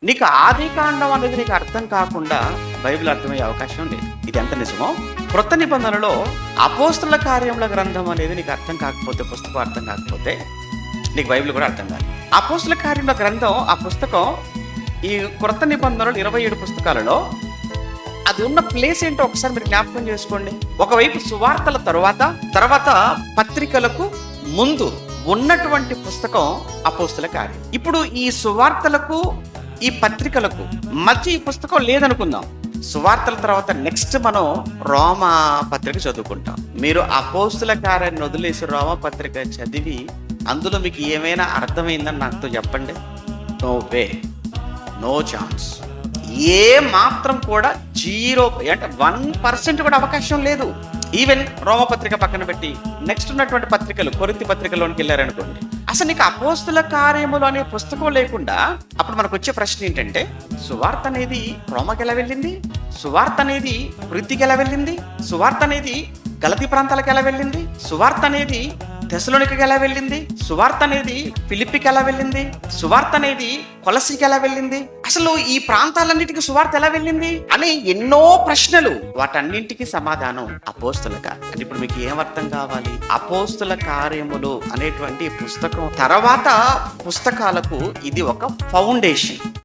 నీకు ఆది కాండం అనేది నీకు అర్థం కాకుండా బైబిల్ అర్థమయ్యే అవకాశం లేదు. ఇది ఎంత నిజమో క్రొత్త నిబంధనలో అపోస్తల కార్యముల గ్రంథం అనేది నీకు అర్థం కాకపోతే, పుస్తకం అర్థం కాకపోతే నీకు బైబిల్ కూడా అర్థం కాదు. అపోస్తల కార్యముల గ్రంథం, ఆ పుస్తకం ఈ క్రొత్త నిబంధనలు 27 పుస్తకాలలో అది ఉన్న ప్లేస్ ఏంటో ఒకసారి మీరు జ్ఞాపకం చేసుకోండి. ఒకవైపు సువార్తల తర్వాత పత్రికలకు ముందు ఉన్నటువంటి పుస్తకం అపోస్తల కార్యం. ఇప్పుడు ఈ సువార్తలకు ఈ పత్రికలకు మధ్య ఈ పుస్తకం లేదనుకుందాం. సువార్తల తర్వాత నెక్స్ట్ మనం రోమా పత్రిక చదువుకుంటాం. మీరు అపోస్తల కార్యాన్ని వదిలేసి రోమా పత్రిక చదివి అందులో మీకు ఏమైనా అర్థమైందని నాతో చెప్పండి. No way, no chance. ఏ మాత్రం కూడా 0 అంటే 1% కూడా అవకాశం లేదు. ఈవెన్ రోమపత్రిక పక్కన పెట్టి నెక్స్ట్ ఉన్నటువంటి పత్రికలు, కొరింథీ పత్రికలోనికి వెళ్ళారనుకోండి, అసలు నీకు అపోస్తల కార్యములు అనే పుస్తకం లేకుండా అప్పుడు మనకు వచ్చే ప్రశ్న ఏంటంటే, సువార్త అనేది రోమకి ఎలా వెళ్ళింది? సువార్త అనేది వృద్ధికి ఎలా వెళ్ళింది? సువార్త అనేది గలతీ ప్రాంతాలకు ఎలా వెళ్ళింది? సువార్త అనేది తెసలోనికకి ఎలా వెళ్ళింది? సువార్త అనేది ఫిలిప్పికి ఎలా వెళ్ళింది? సువార్త అనేది కొలసీకి ఎలా వెళ్ళింది? అసలు ఈ ప్రాంతాలన్నిటికీ సువార్త ఎలా వెళ్ళింది అని ఎన్నో ప్రశ్నలు. వాటన్నింటికి సమాధానం అపోస్తల కార్యం. అంటే ఇప్పుడు మీకు ఏమర్థం కావాలి? అపోస్తల కార్యములు అనేటువంటి పుస్తకం తర్వాత పుస్తకాలకు ఇది ఒక ఫౌండేషన్.